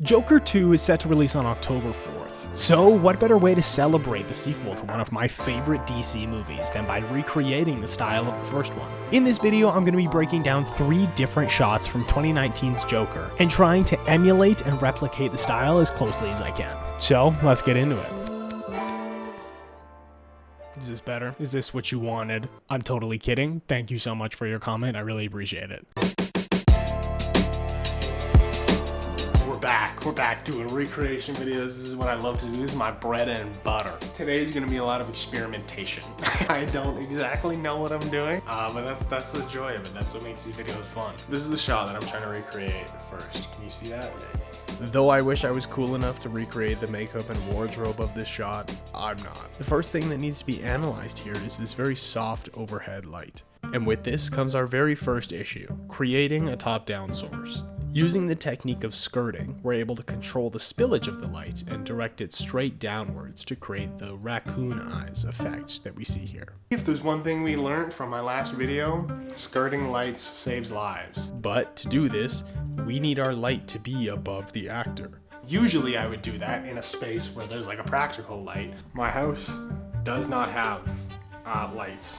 Joker 2 is set to release on October 4th, so what better way to celebrate the sequel to one of my favorite DC movies than by recreating the style of the first one. In this video, I'm going to be breaking down 3 different shots from 2019's Joker, and trying to emulate and replicate the style as closely as I can. So, let's get into it. Is this better? Is this what you wanted? I'm totally kidding. Thank you so much for your comment, I really appreciate it. We're back doing recreation videos. This is what I love to do. This is my bread and butter. Today is gonna be a lot of experimentation. I don't exactly know what I'm doing, but that's the joy of it. That's what makes these videos fun. This is the shot that I'm trying to recreate first. Can you see that? Though I wish I was cool enough to recreate the makeup and wardrobe of this shot, I'm not. The first thing that needs to be analyzed here is this very soft overhead light. And with this comes our very first issue, creating a top-down source. Using the technique of skirting, we're able to control the spillage of the light and direct it straight downwards to create the raccoon eyes effect that we see here. If there's one thing we learned from my last video, skirting lights saves lives. But to do this, we need our light to be above the actor. Usually I would do that in a space where there's like a practical light. My house does not have lights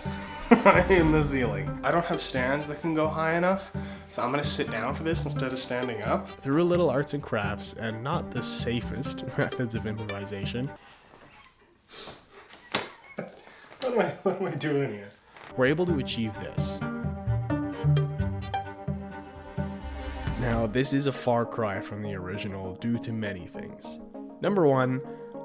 in the ceiling. I don't have stands that can go high enough, so I'm gonna sit down for this instead of standing up. Through a little arts and crafts and not the safest methods of improvisation. What am I doing here? We're able to achieve this. Now, this is a far cry from the original due to many things. Number 1,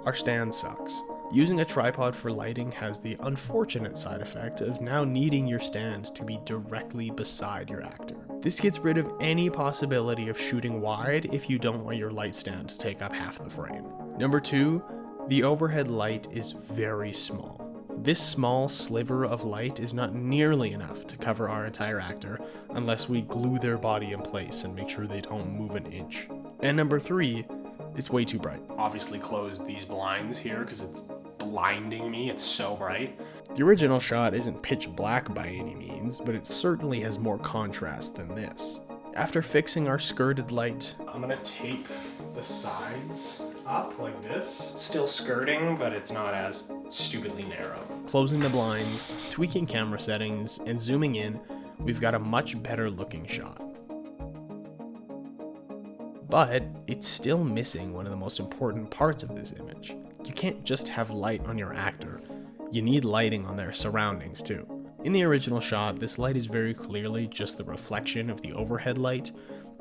our stand sucks. Using a tripod for lighting has the unfortunate side effect of now needing your stand to be directly beside your actor. This gets rid of any possibility of shooting wide if you don't want your light stand to take up half the frame. Number 2, the overhead light is very small. This small sliver of light is not nearly enough to cover our entire actor unless we glue their body in place and make sure they don't move an inch. And number 3, it's way too bright. Obviously close these blinds here because it's blinding me, it's so bright. The original shot isn't pitch black by any means, but it certainly has more contrast than this. After fixing our skirted light, I'm gonna tape the sides up like this. Still skirting, but it's not as stupidly narrow. Closing the blinds, tweaking camera settings, and zooming in, we've got a much better looking shot. But it's still missing one of the most important parts of this image. You can't just have light on your actor. You need lighting on their surroundings too. In the original shot, this light is very clearly just the reflection of the overhead light,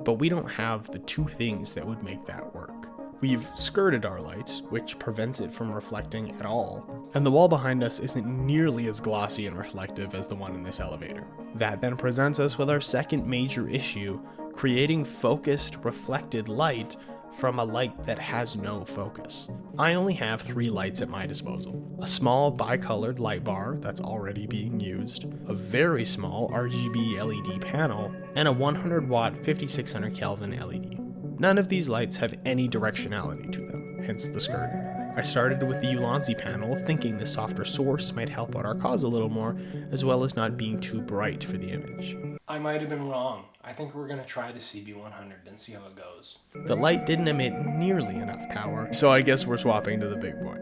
but we don't have the 2 things that would make that work. We've skirted our light, which prevents it from reflecting at all, and the wall behind us isn't nearly as glossy and reflective as the one in this elevator. That then presents us with our second major issue, creating focused, reflected light from a light that has no focus. I only have 3 lights at my disposal. A small bicolored light bar that's already being used, a very small RGB LED panel, and a 100 watt 5600 Kelvin LED. None of these lights have any directionality to them, hence the skirting. I started with the Ulanzi panel thinking the softer source might help out our cause a little more, as well as not being too bright for the image. I might have been wrong. I think we're gonna try the CB100 and see how it goes. The light didn't emit nearly enough power, so I guess we're swapping to the big boy.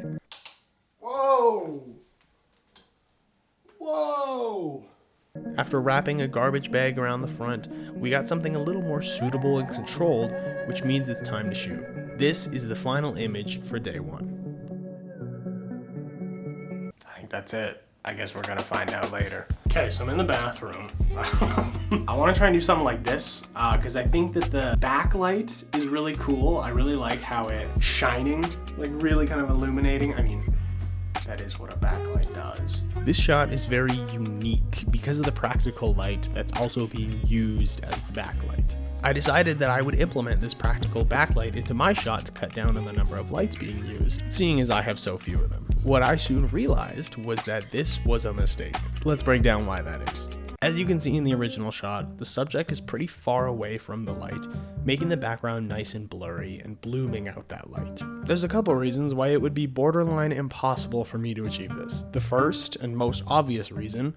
Whoa! Whoa! After wrapping a garbage bag around the front, we got something a little more suitable and controlled, which means it's time to shoot. This is the final image for day 1. I think that's it. I guess we're gonna find out later. Okay, so I'm in the bathroom. I wanna try and do something like this, because I think that the backlight is really cool. I really like how it's shining, like really kind of illuminating. I mean, that is what a backlight does. This shot is very unique because of the practical light that's also being used as the backlight. I decided that I would implement this practical backlight into my shot to cut down on the number of lights being used, seeing as I have so few of them. What I soon realized was that this was a mistake. Let's break down why that is. As you can see in the original shot, the subject is pretty far away from the light, making the background nice and blurry and blooming out that light. There's a couple reasons why it would be borderline impossible for me to achieve this. The first and most obvious reason,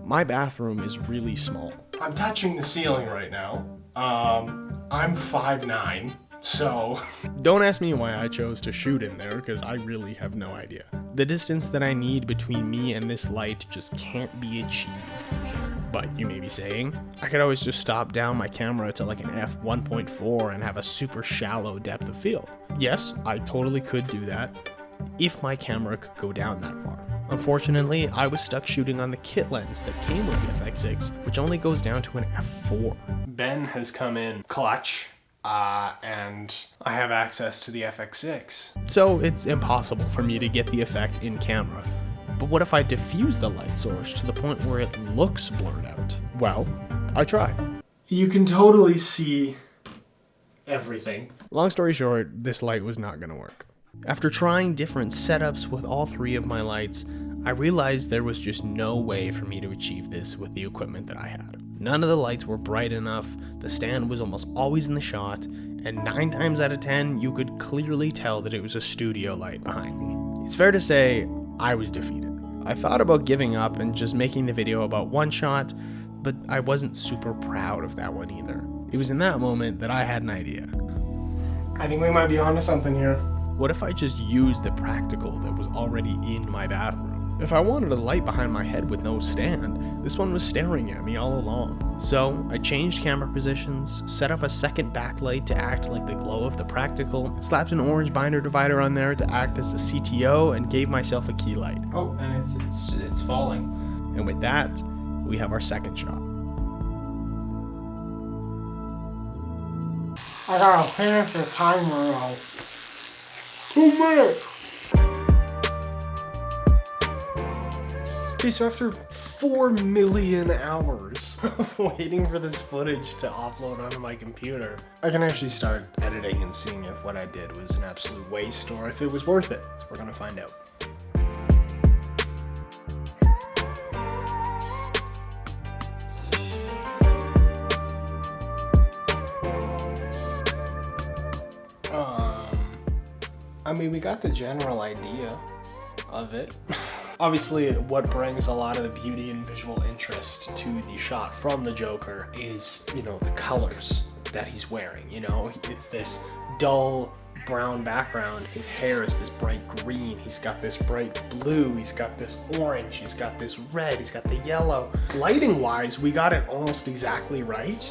my bathroom is really small. I'm touching the ceiling right now. I'm 5'9", So, don't ask me why I chose to shoot in there, because I really have no idea. The distance that I need between me and this light just can't be achieved in here. But you may be saying, I could always just stop down my camera to like an f1.4 and have a super shallow depth of field. Yes, I totally could do that, if my camera could go down that far. Unfortunately, I was stuck shooting on the kit lens that came with the FX6, which only goes down to an f4. Ben has come in clutch. And I have access to the FX6. So it's impossible for me to get the effect in camera. But what if I diffuse the light source to the point where it looks blurred out? Well, I tried. You can totally see everything. Long story short, this light was not gonna work. After trying different setups with all three of my lights, I realized there was just no way for me to achieve this with the equipment that I had. None of the lights were bright enough, the stand was almost always in the shot, and 9 times out of 10, you could clearly tell that it was a studio light behind me. It's fair to say, I was defeated. I thought about giving up and just making the video about one shot, but I wasn't super proud of that one either. It was in that moment that I had an idea. I think we might be onto something here. What if I just used the practical that was already in my bathroom? If I wanted a light behind my head with no stand, this one was staring at me all along. So I changed camera positions, set up a second backlight to act like the glow of the practical, slapped an orange binder divider on there to act as the CTO, and gave myself a key light. Oh, and it's falling. And with that, we have our second shot. I gotta finish the timer now. 2 minutes! Okay, so after 4 million hours of waiting for this footage to upload onto my computer, I can actually start editing and seeing if what I did was an absolute waste or if it was worth it. So we're gonna find out. I mean, we got the general idea of it. Obviously, what brings a lot of the beauty and visual interest to the shot from the Joker is, you know, the colors that he's wearing. You know, it's this dull brown background. His hair is this bright green. He's got this bright blue. He's got this orange. He's got this red. He's got the yellow. Lighting wise, we got it almost exactly right.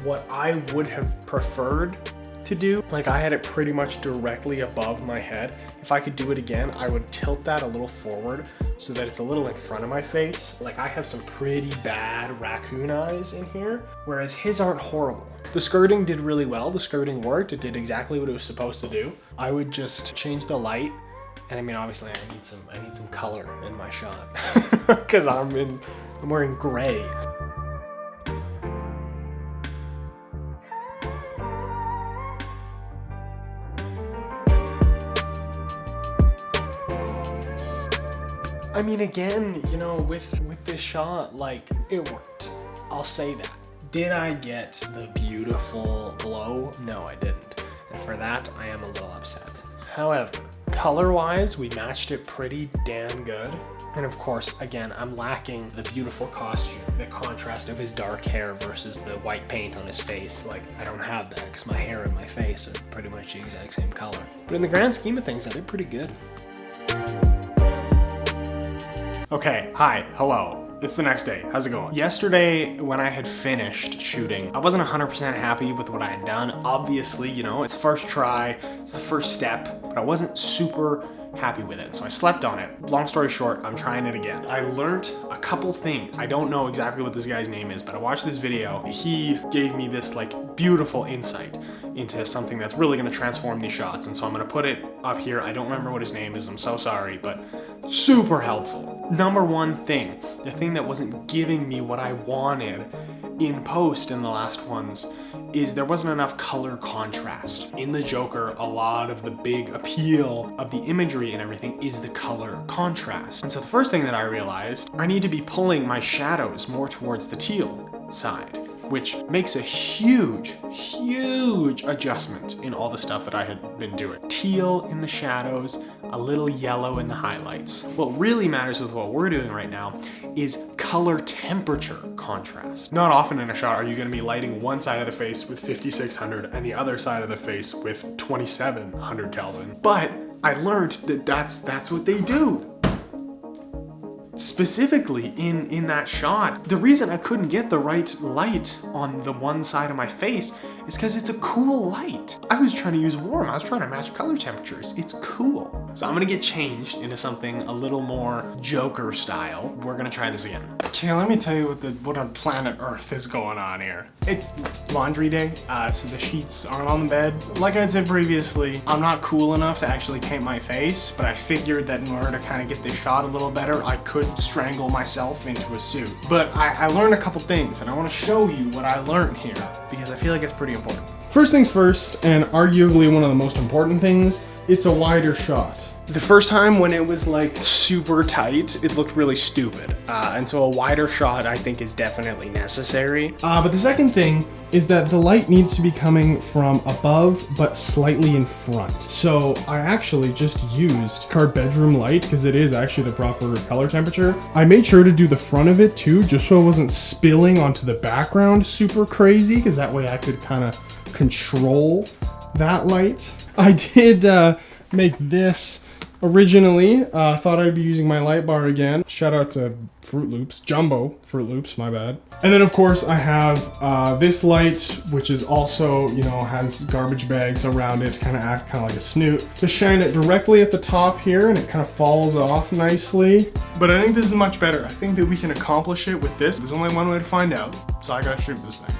What I would have preferred to do, like I had it pretty much directly above my head. If I could do it again, I would tilt that a little forward so that it's a little in front of my face. Like I have some pretty bad raccoon eyes in here, whereas his aren't horrible. The skirting did really well. The skirting worked. It did exactly what it was supposed to do. I would just change the light. And I mean, obviously I need some color in my shot because I'm wearing gray. I mean, again, you know, with this shot, like, it worked. I'll say that. Did I get the beautiful glow? No, I didn't. And for that, I am a little upset. However, color-wise, we matched it pretty damn good. And of course, again, I'm lacking the beautiful costume, the contrast of his dark hair versus the white paint on his face. Like, I don't have that because my hair and my face are pretty much the exact same color. But in the grand scheme of things, I did pretty good. Okay, hi, hello. It's the next day, how's it going? Yesterday, when I had finished shooting, I wasn't 100% happy with what I had done. Obviously, you know, it's the first try, it's the first step, but I wasn't super happy with it, so I slept on it. Long story short, I'm trying it again. I learned a couple things. I don't know exactly what this guy's name is, but I watched this video. He gave me this like beautiful insight into something that's really gonna transform these shots, and so I'm gonna put it up here. I don't remember what his name is, I'm so sorry, but super helpful. Number one thing, the thing that wasn't giving me what I wanted in post in the last ones, is there wasn't enough color contrast. In the Joker, a lot of the big appeal of the imagery and everything is the color contrast. And so the first thing that I realized, I need to be pulling my shadows more towards the teal side, which makes a huge adjustment in all the stuff that I had been doing. Teal in the shadows, a little yellow in the highlights. What really matters with what we're doing right now is color temperature contrast. Not often in a shot are you going to be lighting one side of the face with 5600 and the other side of the face with 2700 Kelvin. But I learned that that's what they do. Specifically in that shot, the reason I couldn't get the right light on the one side of my face is because it's a cool light. I was trying to use warm, I was trying to match color temperatures. It's cool. So I'm gonna get changed into something a little more Joker style. We're gonna try this again. Okay, let me tell you what on planet Earth is going on here. It's laundry day, so the sheets aren't on the bed. Like I said previously, I'm not cool enough to actually paint my face, but I figured that in order to kind of get this shot a little better, I could strangle myself into a suit. But I learned a couple things, and I want to show you what I learned here because I feel like it's pretty important. First things first, and arguably one of the most important things, it's a wider shot. The first time when it was like super tight, it looked really stupid. And so a wider shot I think is definitely necessary. But the second thing is that the light needs to be coming from above, but slightly in front. So I actually just used our bedroom light because it is actually the proper color temperature. I made sure to do the front of it too, just so it wasn't spilling onto the background super crazy, because that way I could kind of control that light. I did make this originally. Thought I'd be using my light bar again. Shout out to Fruit Loops, Jumbo Fruit Loops, my bad. And then of course I have this light, which is also, you know, has garbage bags around it to kind of act kind of like a snoot. Just shine it directly at the top here and it kind of falls off nicely. But I think this is much better. I think that we can accomplish it with this. There's only one way to find out, so I gotta shoot this thing.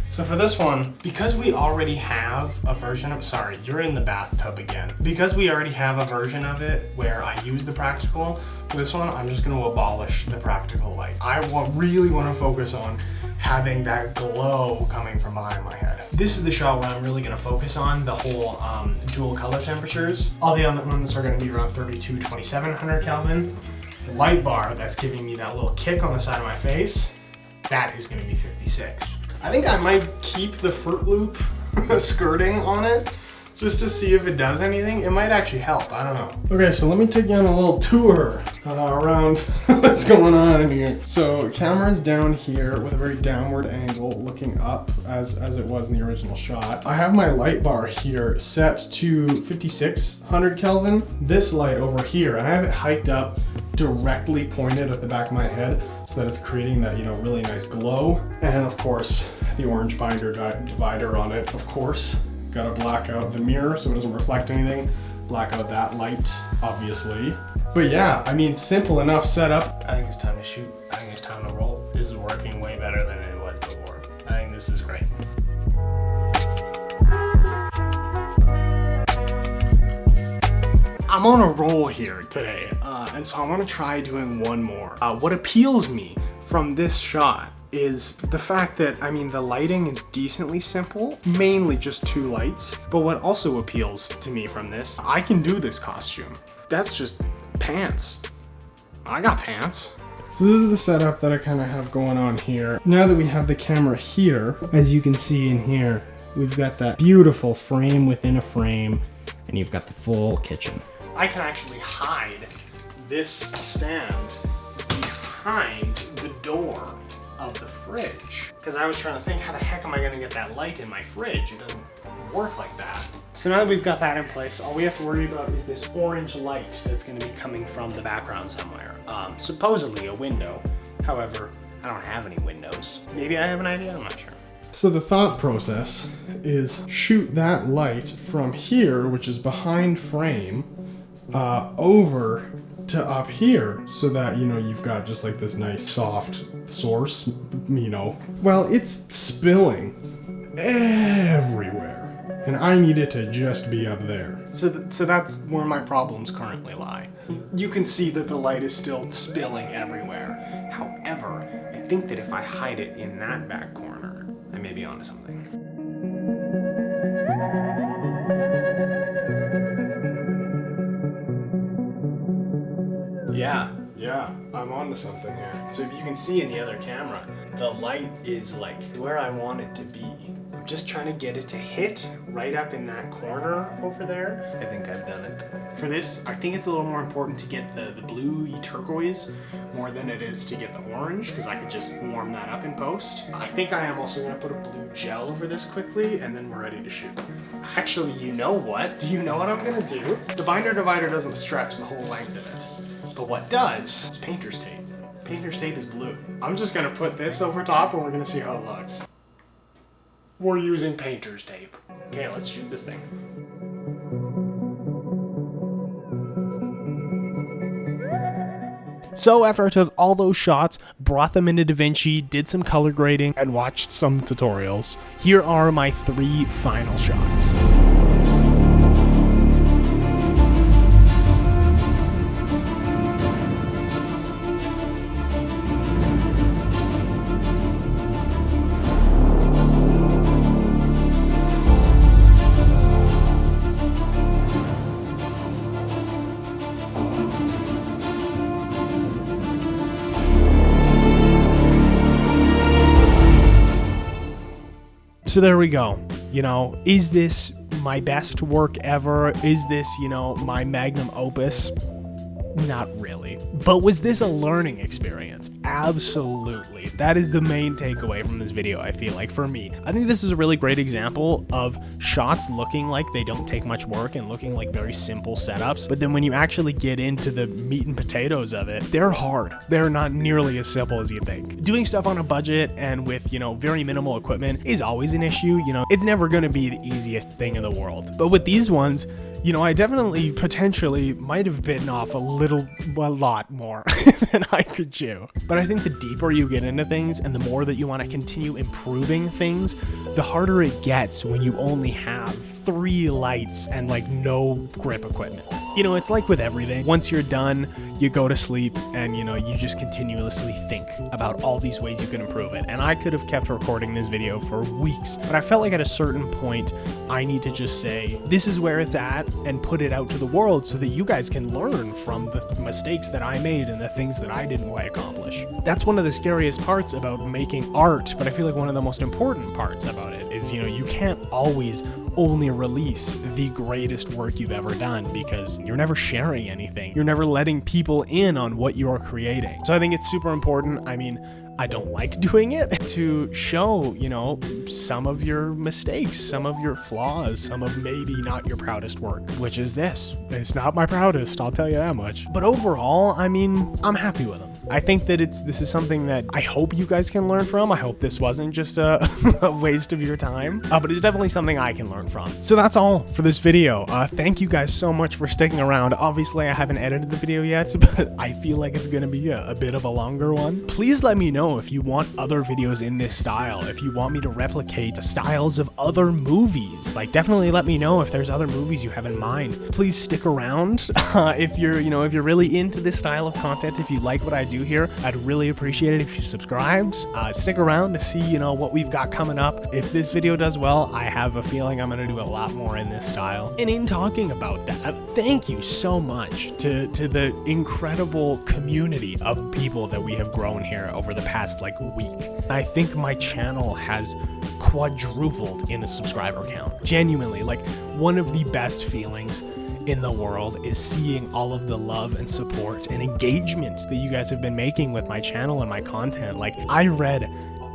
So for this one, because we already have a version of, sorry, you're in the bathtub again. Because we already have a version of it where I use the practical, for this one, I'm just gonna abolish the practical light. I really wanna focus on having that glow coming from behind my head. This is the shot where I'm really gonna focus on the whole dual color temperatures. All the other ones are gonna be around 32, 2700 Kelvin. The light bar that's giving me that little kick on the side of my face, that is gonna be 56. I think I might keep the Fruit Loop skirting on it just to see if it does anything. It might actually help, I don't know. Okay, so let me take you on a little tour around what's going on in here. So camera's down here with a very downward angle looking up as it was in the original shot. I have my light bar here set to 5600 Kelvin. This light over here, and I have it hiked up directly pointed at the back of my head so that it's creating that, you know, really nice glow. And of course, the orange binder divider on it, of course. Gotta black out the mirror so it doesn't reflect anything. Black out that light, obviously. But yeah, I mean, simple enough setup. I think it's time to shoot. I think it's time to roll. This is working way better than it was before. I think this is great. I'm on a roll here today, and so I want to try doing one more. What appeals me from this shot is the fact that, I mean, the lighting is decently simple, mainly just two lights. But what also appeals to me from this, I can do this costume. That's just pants. I got pants. So this is the setup that I kind of have going on here. Now that we have the camera here, as you can see in here, we've got that beautiful frame within a frame, and you've got the full kitchen. I can actually hide this stand behind the door of the fridge. Because I was trying to think, how the heck am I gonna get that light in my fridge? It doesn't work like that. So now that we've got that in place, all we have to worry about is this orange light that's gonna be coming from the background somewhere. Supposedly a window. However, I don't have any windows. Maybe I have an idea, I'm not sure. So the thought process is shoot that light from here, which is behind frame, over to up here, so that, you know, you've got just like this nice soft source, you know. Well, it's spilling everywhere, and I need it to just be up there. So that's where my problems currently lie. You can see that the light is still spilling everywhere. However, I think that if I hide it in that back corner, I may be onto something. Yeah, I'm onto something here. So if you can see in the other camera, the light is like where I want it to be. I'm just trying to get it to hit right up in that corner over there. I think I've done it. For this, I think it's a little more important to get the bluey turquoise more than it is to get the orange, because I could just warm that up in post. I think I am also gonna put a blue gel over this quickly, and then we're ready to shoot. Actually, you know what? Do you know what I'm gonna do? The binder divider doesn't stretch the whole length of it. But what does is painter's tape. Painter's tape is blue. I'm just gonna put this over top and we're gonna see how it looks. We're using painter's tape. Okay, let's shoot this thing. So after I took all those shots, brought them into DaVinci, did some color grading, and watched some tutorials, here are my 3 final shots. So there we go. You know, is this my best work ever? Is this, you know, my magnum opus? Not really. But was this a learning experience? Absolutely. That is the main takeaway from this video, I feel like, for me. I think this is a really great example of shots looking like they don't take much work and looking like very simple setups. But then when you actually get into the meat and potatoes of it, they're hard. They're not nearly as simple as you think. Doing stuff on a budget and with, you know, very minimal equipment is always an issue. You know, it's never going to be the easiest thing in the world. But with these ones, you know, I definitely potentially might have bitten off a lot more than I could chew. But I think the deeper you get into things and the more that you want to continue improving things, the harder it gets when you only have 3 lights and like no grip equipment. You know, it's like with everything. Once you're done, you go to sleep and, you know, you just continuously think about all these ways you can improve it. And I could have kept recording this video for weeks, but I felt like at a certain point, I need to just say, this is where it's at, and put it out to the world so that you guys can learn from the mistakes that I made and the things that I didn't quite accomplish. That's one of the scariest parts about making art, but I feel like one of the most important parts about it is, you know, you can't always only release the greatest work you've ever done because you're never sharing anything. You're never letting people in on what you're creating. So I think it's super important. I mean, I don't like doing it, to show, you know, some of your mistakes, some of your flaws, some of maybe not your proudest work, which is this. It's not my proudest, I'll tell you that much. But overall, I mean, I'm happy with them. I think that this is something that I hope you guys can learn from. I hope this wasn't just a waste of your time, but it's definitely something I can learn from. So that's all for this video. Thank you guys so much for sticking around. Obviously, I haven't edited the video yet, but I feel like it's gonna be a bit of a longer one. Please let me know if you want other videos in this style, if you want me to replicate the styles of other movies. Like, definitely let me know if there's other movies you have in mind. Please stick around if you're really into this style of content. If you like what I do here, I'd really appreciate it if you subscribed. Stick around to see, you know, what we've got coming up. If this video does well, I have a feeling I'm gonna do a lot more in this style. And in talking about that, thank you so much to the incredible community of people that we have grown here over the past like week. I think my channel has quadrupled in the subscriber count. Genuinely, like, one of the best feelings in the world is seeing all of the love and support and engagement that you guys have been making with my channel and my content. Like, I read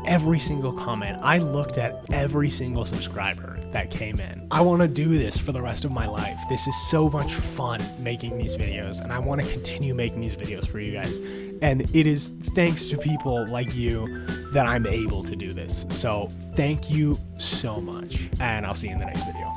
every single comment. I looked at every single subscriber that came in. I want to do this for the rest of my life. This is so much fun making these videos, and I want to continue making these videos for you guys. And it is thanks to people like you that I'm able to do this. So thank you so much, and I'll see you in the next video.